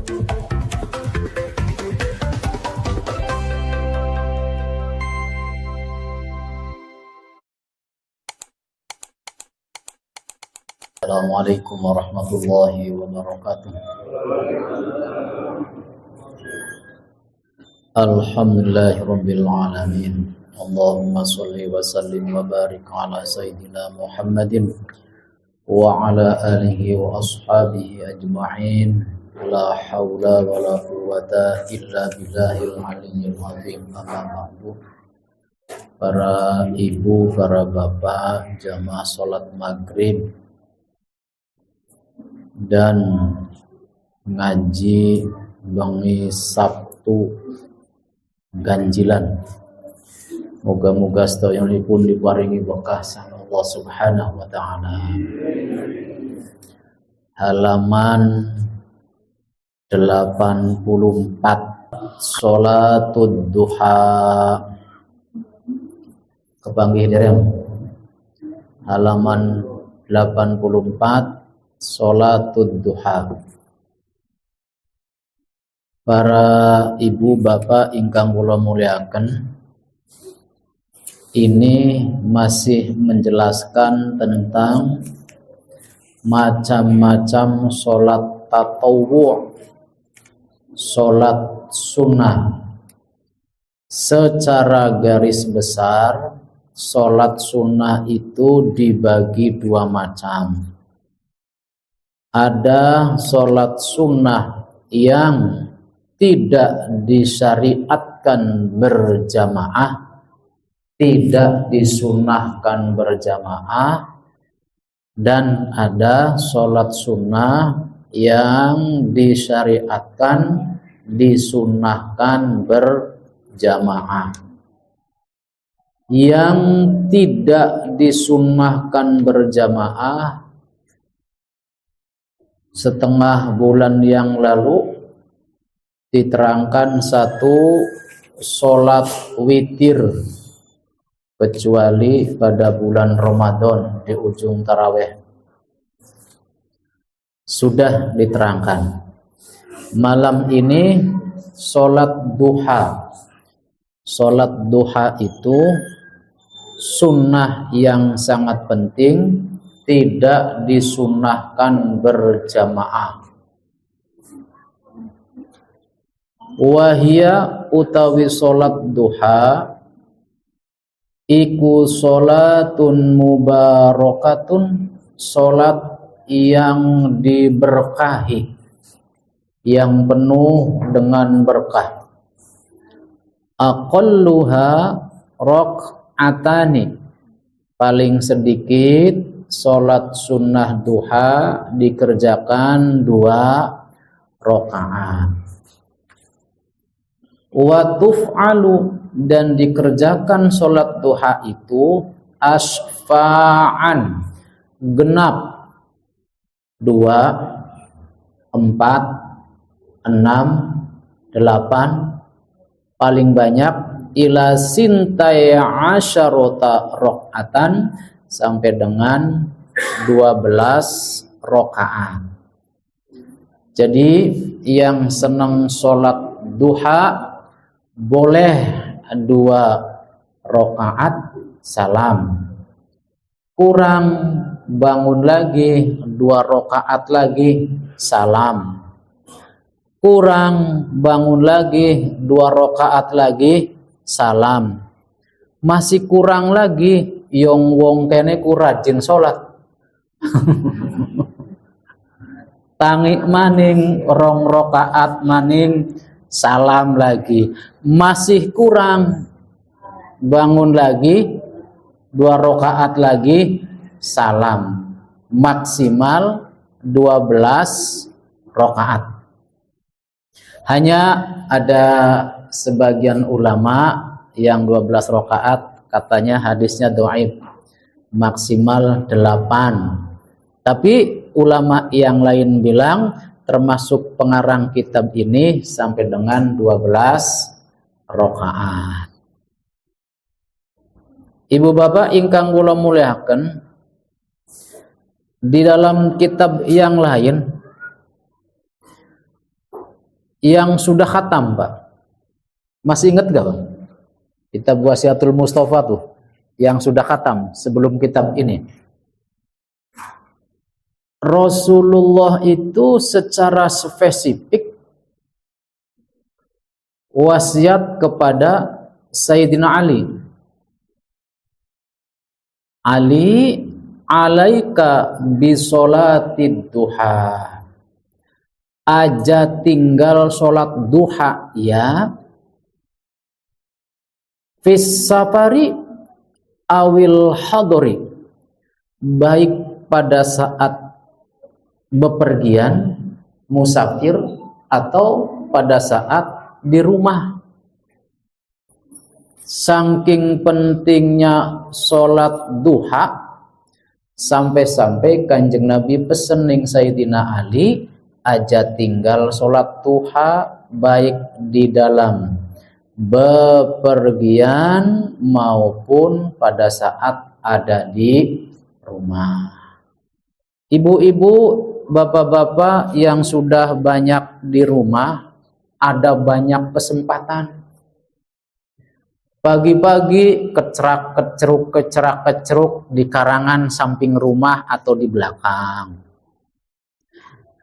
Assalamualaikum warahmatullahi wabarakatuh. Alhamdulillahirabbil alamin. Allahumma shalli wa sallim wa barik ala sayyidina Muhammadin wa ala alihi wa ashabihi ajma'in. La haula wa la quwwata illa billahil aliyyil azim. Amma ba'du. Para ibu, para bapak, jamaah salat maghrib dan ngaji bengi Sabtu ganjilan, moga-moga sedayonipun diparingi berkah sang Allah Subhanahu wa taala. Halaman 84, Sholatud Duha. Kepanggih dereng. Halaman 84, Sholatud Duha. Para ibu bapak ingkang kula muliaken, ini masih menjelaskan tentang macam-macam sholat tatawwu', sholat sunnah. Secara garis besar, sholat sunnah itu dibagi dua macam. Ada sholat sunnah yang tidak disyariatkan berjamaah, tidak disunnahkan berjamaah, dan ada sholat sunnah yang disyariatkan, disunnahkan berjamaah. Yang tidak disunnahkan berjamaah, setengah bulan yang lalu diterangkan satu sholat witir, kecuali pada bulan Ramadan di ujung tarawih. Sudah diterangkan. Malam ini sholat duha. Sholat duha itu sunnah yang sangat penting, tidak disunnahkan berjamaah. Wahia utawi sholat duha iku sholatun mubarakatun, sholat yang diberkahi, yang penuh dengan berkah. Aqalluha raq'atani, paling sedikit sholat sunnah duha dikerjakan 2 rakaat. Wa tuf'alu, dan dikerjakan sholat duha itu asfa'an, genap, 2, 4, 6, 8, paling banyak ila sintai asyarota rakaatan, sampai dengan 12 rakaat. Jadi yang senang sholat duha boleh 2 rakaat salam, kurang bangun lagi 2 rakaat lagi salam, kurang bangun lagi 2 rakaat lagi salam, masih kurang lagi, yang wong kene ku rajin sholat tangi maning 2 rakaat maning salam lagi, masih kurang, bangun lagi 2 rakaat lagi salam, maksimal 12 rakaat. Hanya ada sebagian ulama yang 12 rakaat katanya hadisnya dhaif, maksimal 8. Tapi ulama yang lain bilang, termasuk pengarang kitab ini, sampai dengan 12 rakaat. Ibu bapak ingkang kula muliaken, di dalam kitab yang lain yang sudah khatam, Pak. Masih ingat gak, Pak? Kitab Wasiatul Mustafa tuh yang sudah khatam sebelum kitab ini. Rasulullah itu secara spesifik wasiat kepada Sayyidina Ali. Ali, alaika bisolatid duha. Aja tinggal sholat duha ya. Fis safari awil hadori. Baik pada saat bepergian, musafir, atau pada saat di rumah. Saking pentingnya sholat duha, sampai-sampai Kanjeng Nabi pesening Sayyidina Ali, aja tinggal sholat duha baik di dalam bepergian maupun pada saat ada di rumah. Ibu-ibu, bapak-bapak yang sudah banyak di rumah, ada banyak kesempatan. Pagi-pagi kecerak-keceruk di karangan samping rumah atau di belakang.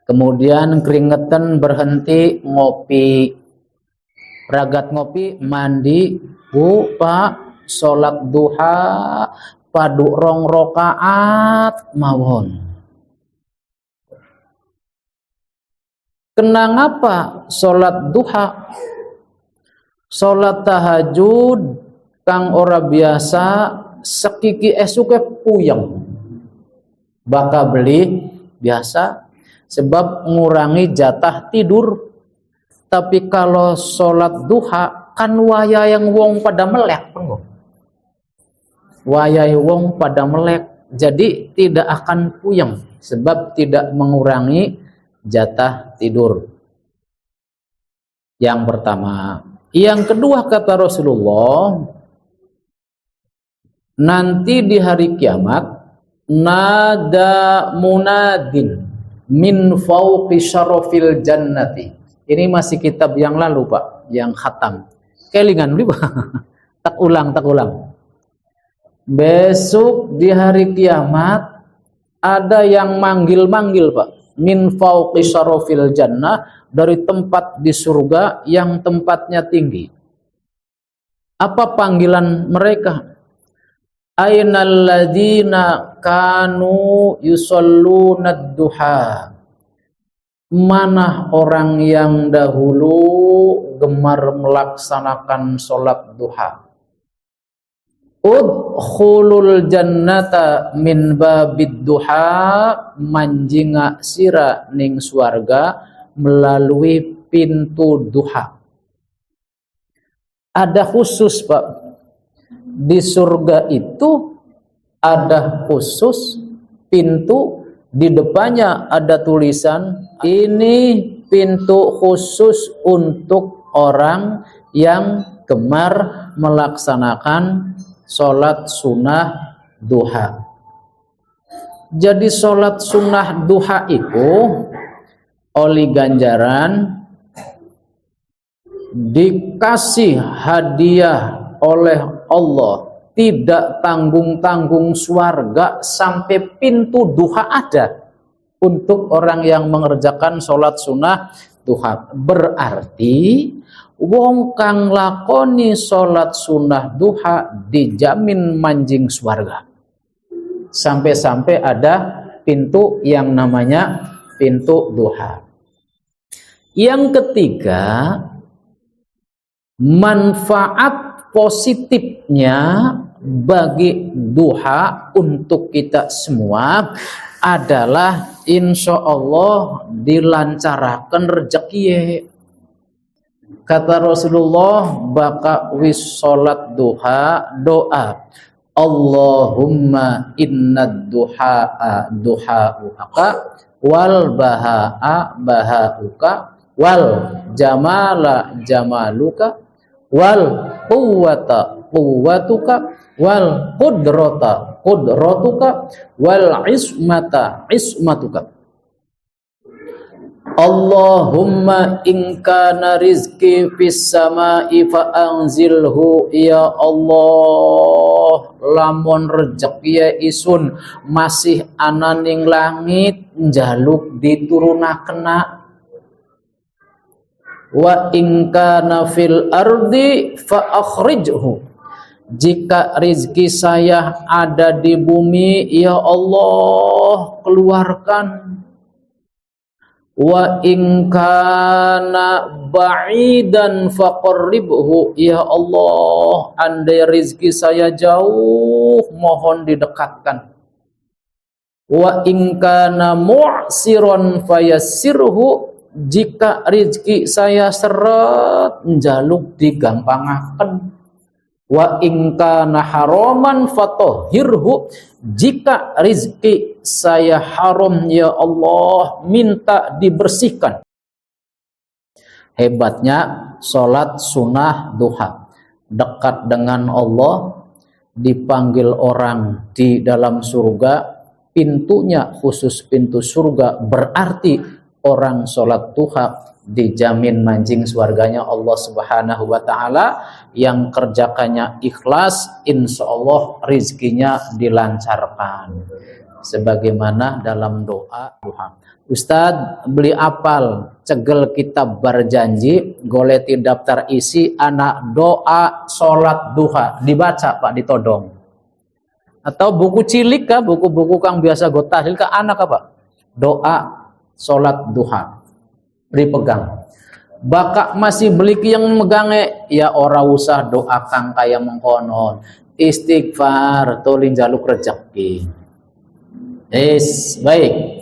Kemudian keringetan berhenti ngopi. Ragat ngopi, mandi, Bu, Pak, sholat duha, padu rong rokaat, mawon. Kenang apa sholat duha? Sholat tahajud kang ora biasa sekiki esuke puyeng. Baka beli biasa sebab ngurangi jatah tidur. Tapi kalau sholat duha kan wayang wong pada melek, wayai wong pada melek, jadi tidak akan puyeng sebab tidak mengurangi jatah tidur. Yang pertama. Yang kedua kata Rasulullah, nanti di hari kiamat nada munadin min fauqi syarafil jannati. Ini masih kitab yang lalu, Pak, yang khatam. Kelingan dulu, Pak. Tak ulang. Besok di hari kiamat ada yang manggil-manggil, Pak. Min fauqi syarafil jannah, dari tempat di surga yang tempatnya tinggi. Apa panggilan mereka? Ainal ladzina kanu yusalluna duha. Mana orang yang dahulu gemar melaksanakan sholat duha? Udkhulul jannata min babid duha, manjinga sira ning swarga melalui pintu duha. Ada khusus, Pak, di surga itu ada khusus pintu, di depannya ada tulisan ini pintu khusus untuk orang yang gemar melaksanakan sholat sunnah duha. Jadi sholat sunnah duha itu oleh ganjaran, dikasih hadiah oleh Allah, tidak tanggung-tanggung swarga sampai pintu duha ada untuk orang yang mengerjakan sholat sunnah duha. Berarti wong kang lakoni sholat sunnah duha dijamin manjing swarga. Sampai-sampai ada pintu yang namanya pintu duha. Yang ketiga, manfaat positifnya bagi duha untuk kita semua adalah insya Allah dilancarkan rezeki. Kata Rasulullah, baka wis sholat duha doa, Allahumma innad duha'a duha'uka wal baha'a baha'uka wal jamala jamaluka wal quwwata quwwatuka wal qudrata qudratuka wal ismata ismatuka. Allahumma in kana rizqi fis samai fa anzilhu ya Allah, lamun rezeki isun masih ana ning langit njaluk diturunakenna. Wa in kana fil ardi fa akhrijhu, jika rizki saya ada di bumi ya Allah keluarkan. Wa in kana ba'idan faqarribhu, ya Allah andai rizki saya jauh mohon didekatkan. Wa in kana mu'siron fayassirhu, jika rizki saya seret njaluk digampangaken. Wa in kana haraman fatahhirhu, jika rizki saya haram ya Allah minta dibersihkan. Hebatnya sholat sunnah duha, dekat dengan Allah, dipanggil orang di dalam surga, pintunya khusus pintu surga, berarti orang sholat duha dijamin mancing surganya Allah Subhanahu wa ta'ala. Yang kerjakannya ikhlas, insya Allah rizkinya dilancarkan sebagaimana dalam doa duha. Ustadz beli apal cegel kitab berjanji goleti daftar isi anak doa sholat duha, dibaca Pak ditodong. Atau buku cilik kah, buku-buku kang biasa gotahil ke anak apa doa sholat duha dipegang. Baka masih beli yang megange ya ora usah doa kang kaya mengkonon, istighfar tolin jaluk rezeki. Yes, baik.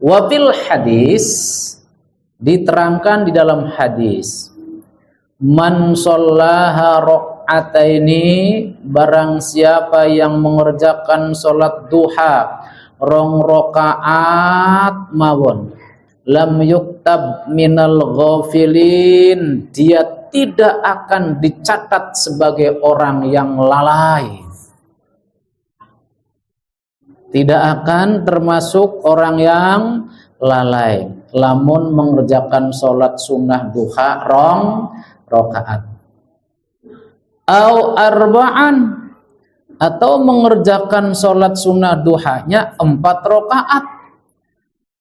Wafil hadis, diterangkan di dalam hadis, man shollaha rok'ataini, barang siapa yang mengerjakan sholat duha rong rokaat mawon, lam yuktab minal ghafilin, dia tidak akan dicatat sebagai orang yang lalai, tidak akan termasuk orang yang lalai lamun mengerjakan sholat sunnah duha rong rokaat. Au arba'an, atau mengerjakan sholat sunnah duhanya 4 rokaat.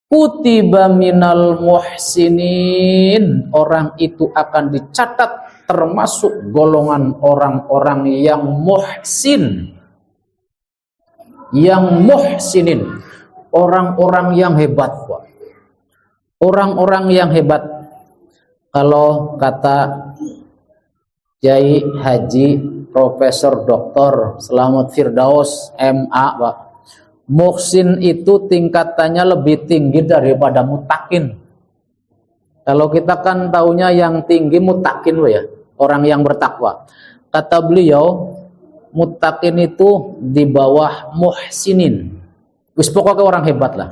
Kutiba minal muhsinin, orang itu akan dicatat termasuk golongan orang-orang yang muhsin, yang muhsinin, orang-orang yang hebat, orang-orang yang hebat. Kalau kata Kiai Haji Profesor Dr. Selamat Firdaus MA, Pak, muhsin itu tingkatannya lebih tinggi daripada mutakin. Kalau kita kan taunya yang tinggi mutakin ya, orang yang bertakwa. Kata beliau, mutakin itu di bawah muhsinin. Wis pokoknya orang hebat lah.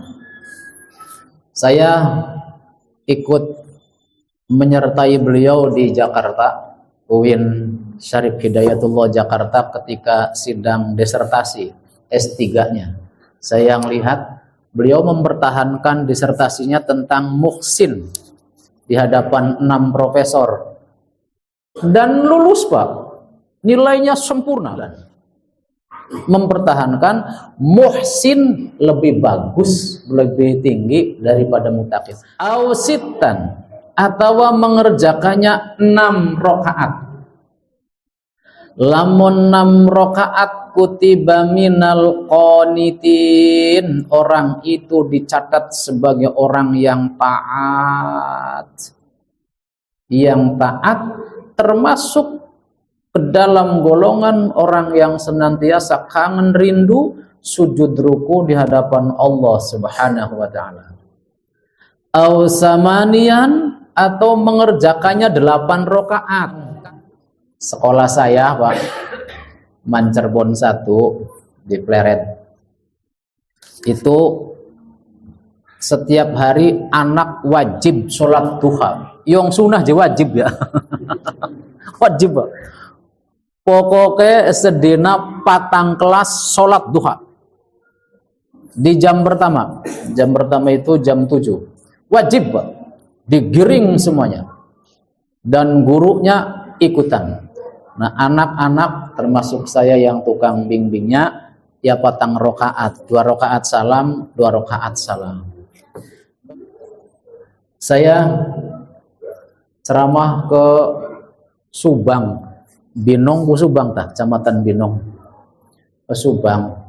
Saya ikut menyertai beliau di Jakarta, UIN Syarif Hidayatullah Jakarta, ketika sidang disertasi S3-nya. Saya melihat beliau mempertahankan disertasinya tentang muhsin di hadapan 6 profesor dan lulus, Pak, nilainya sempurna, dan mempertahankan muhsin lebih bagus, lebih tinggi daripada mutaqin. Ausitan, atau mengerjakannya 6 rakaat. Lamun 6 rakaat kutiba minal qanitin, orang itu dicatat sebagai orang yang taat. Yang taat termasuk ke dalam golongan orang yang senantiasa kangen rindu sujud ruku di hadapan Allah Subhanahu wa ta'ala. Au samanian, atau mengerjakannya 8 rakaat. Sekolah saya, Pak, Mancerbon 1 di Pleret, itu setiap hari anak wajib sholat duha. Yang sunnah je wajib ya. Wajib, Pak. Pokoknya sedina 4 kelas sholat duha di jam pertama. Jam pertama itu jam 7. wajib Pak, digiring semuanya, dan gurunya ikutan. Nah, anak-anak termasuk saya yang tukang bimbingnya, ya patang rokaat, 2 rokaat salam, 2 rokaat salam. Saya ceramah ke Subang, Binong ke Subang tak, Kecamatan Binong ke Subang.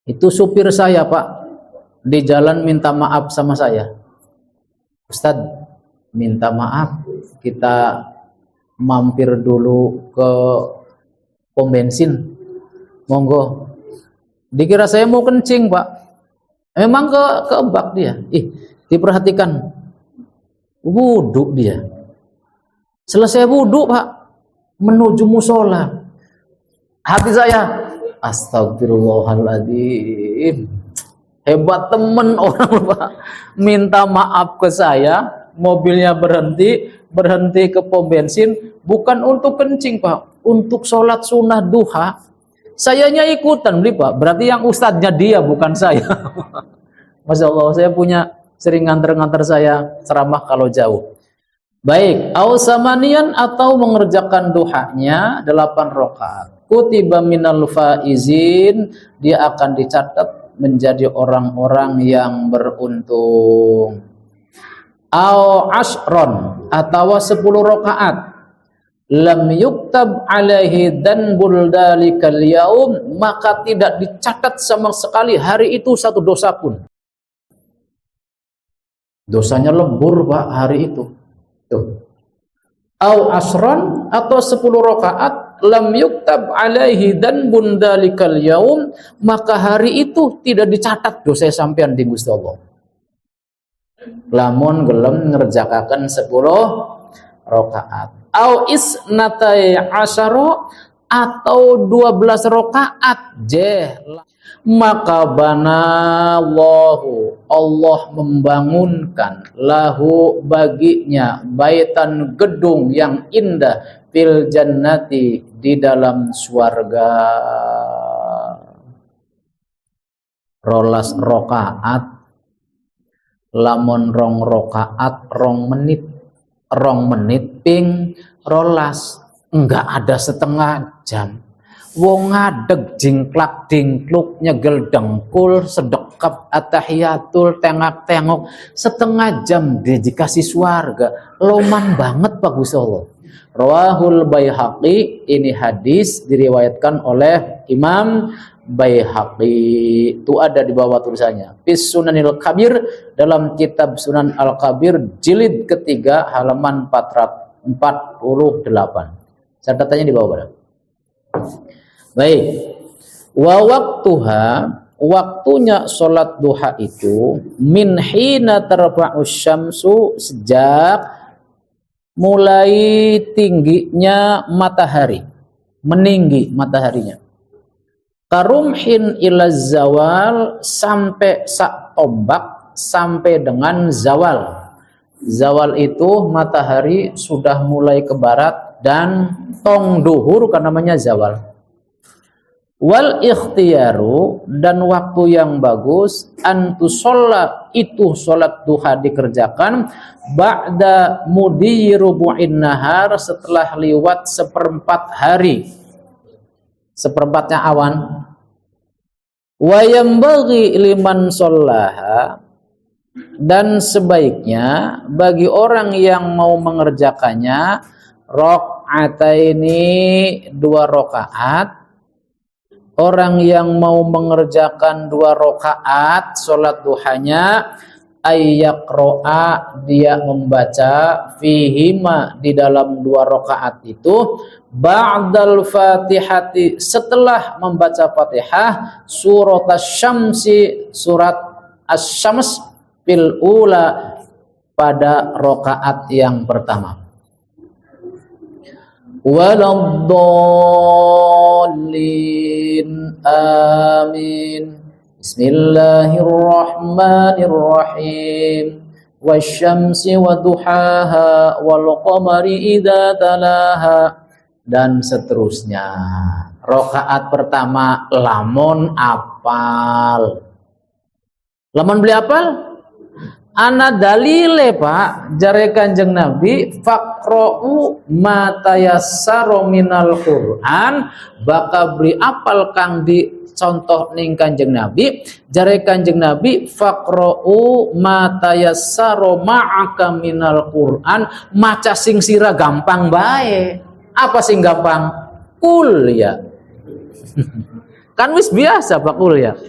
Itu supir saya Pak, di jalan minta maaf sama saya. Ustadz, minta maaf, kita mampir dulu ke pom bensin, monggo. Dikira saya mau kencing Pak, memang kebak dia. Diperhatikan, wudhu dia. Selesai wudhu Pak, menuju musola. Hati saya, astagfirullahaladzim, hebat temen orang Pak, minta maaf ke saya, mobilnya berhenti ke pom bensin, bukan untuk kencing Pak, untuk sholat sunnah duha. Sayanya ikutan beli Pak, berarti yang ustadznya dia, bukan saya. Masya Allah, saya sering nganter-nganter saya ceramah kalau jauh. Baik, ausamanian atau mengerjakan duhanya 8 rakaat. Kutiba minal faizin, dia akan dicatat menjadi orang-orang yang beruntung. Au ashron, atau 10 rakaat. Lam yuktab alaihi danbul dalikal yaum, maka tidak dicatat sama sekali hari itu 1 dosa pun. Dosanya lebur Pak hari itu. Tuh. Au asron, atau 10 rakaat, lam yuktab alaihi danbun dalikal yaum, maka hari itu tidak dicatat dosa sampean di Gusti Allah. Lamun gelem ngerjakaken 10 rakaat. Au isnatai asyara, atau 12 rakaat maka banallahu, Allah membangunkan lahu baginya baitan, gedung yang indah, fil jannati, di dalam surga. Rolas rokaat, lamun rong rokaat, rong menit ping rolas, enggak ada setengah jam. Wong ngadeg jingklak dingkluk nyegel dengkul sedekap atahiyatul tengak-tengok setengah jam dikasih swarga. Loman banget Pak Gusti Allah. Rawahul Baihaqi, ini hadis diriwayatkan oleh Imam Baihaqi. Itu ada di bawah tulisannya. Fis Sunanil Kabir, dalam kitab Sunan Al-Kabir jilid ketiga halaman 448. Catatannya di bawah pada. Baik, wa waktuha, waktunya sholat duha itu min hina tarfa'us syamsu, sejak mulai tingginya matahari, meninggi mataharinya. Karumhin ila zawal, sampai sak tombak, sampai dengan zawal. Zawal itu matahari sudah mulai ke barat dan tong duhur kan namanya zawal. Wal ikhtiyaru, dan waktu yang bagus, antusolla, itu sholat duha dikerjakan ba'da mudi rubu'in nahar, setelah liwat 1/4 hari, 1/4-nya awan. Wa yambaghi liman shollaha, dan sebaiknya bagi orang yang mau mengerjakannya, rakaataini, 2 rakaat. Orang yang mau mengerjakan 2 rakaat sholat duhanya, ayyaqro'a, dia membaca fihima, di dalam 2 rakaat itu, ba'dal fatihati, setelah membaca fatihah, surat asy-syamsi, surat asy-syams, fil ula, pada rakaat yang pertama. Waladdallin, amin. Bismillahirrahmanirrahim. Wasyamsi waduhaha wal qamari idza talaha, dan seterusnya. Rakaat pertama lamun apal. Lamun beli apal? Ana dalile Pak jare Kanjeng Nabi faqra'u ma tayassara minal Qur'an, baka beri apal kang dicontoh ning Kanjeng Nabi jare Kanjeng Nabi faqra'u ma tayassara ma'aka minal Qur'an, maca sing sira gampang bae. Apa sing gampang? Kul ya. Kan wis biasa Pak kul ya.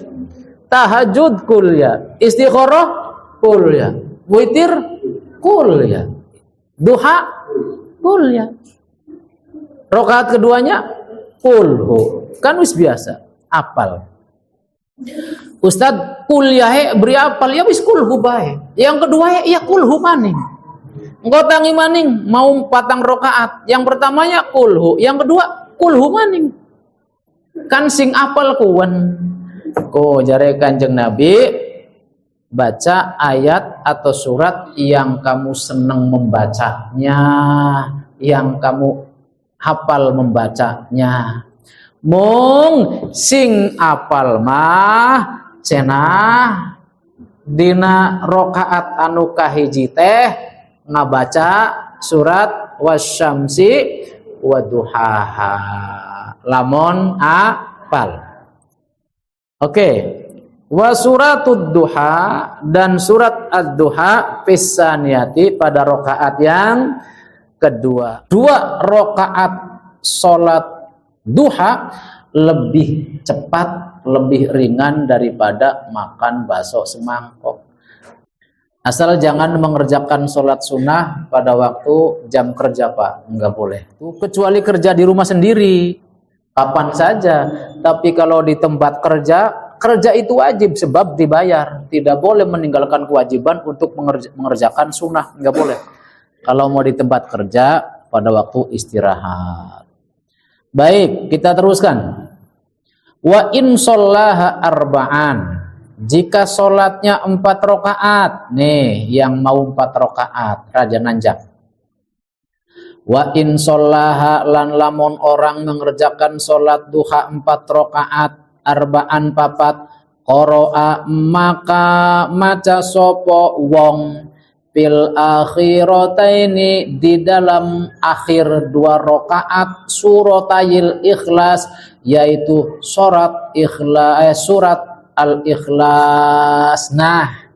Tahajud kul ya. Istikharah kul ya. Witir kul ya. Duha kul ya. Rakaat keduanya kulhu. Kan wis biasa. Apal. Ustad kuliah beri apal ya wis kulhu bae. Yang kedua ya kulhu maning. Engkau tangi maning mau 4 rakaat. Yang pertamanya kulhu, yang kedua kulhu maning. Kan sing apal kuwen. Ko jare Kanjeng Nabi, baca ayat atau surat yang kamu senang membacanya, yang kamu hafal membacanya. Mung sing apal mah cenah dina rakaat anu kahiji teh ngabaca surat wasyamsi waduhaha lamun apal. Oke. Wa suratud duha, dan surat ad-duha fisaniyati pada rakaat yang kedua. 2 rakaat salat duha lebih cepat, lebih ringan daripada makan bakso semangkok. Asal jangan mengerjakan sholat sunnah pada waktu jam kerja Pak, enggak boleh. Kecuali kerja di rumah sendiri, kapan saja. Tapi kalau di tempat kerja, kerja itu wajib sebab dibayar. Tidak boleh meninggalkan kewajiban untuk mengerjakan sunnah, enggak boleh. Kalau mau di tempat kerja pada waktu istirahat. Baik, kita teruskan. Wa in shallaha arba'an. Jika sholatnya 4 rakaat, nih yang mau 4 rakaat, Raja Nanjak. Wa in shollaha lan lamun orang mengerjakan sholat duha 4 rakaat, arba'an papat, qoro'a maka maca sopo wong fil akhirataini di dalam akhir 2 rakaat suratayil ikhlas, yaitu surat ikhlas, surat Al-Ikhlas. Nah,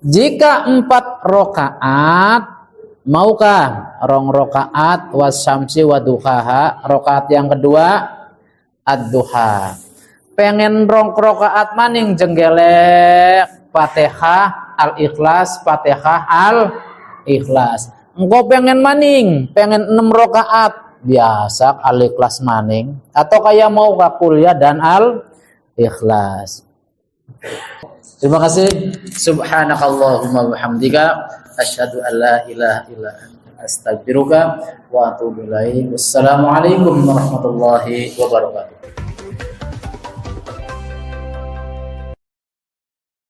jika 4 rakaat, maukah 2 rakaat wasyamsi waduhaha, rakaat yang kedua ad-duha. Pengen 2 rakaat maning jenggelek Fatihah Al-Ikhlas, Fatihah Al-Ikhlas. Engkau pengen maning, pengen 6 rakaat biasa Al-Ikhlas maning, atau kayak mau kuliah dan Al-Ikhlas. Terima kasih. Subhanakallahumma wabihamdika asyhadu an la ilaha illa anta astaghfiruka wa atubu ilaik. Wassalamualaikum warahmatullahi wabarakatuh.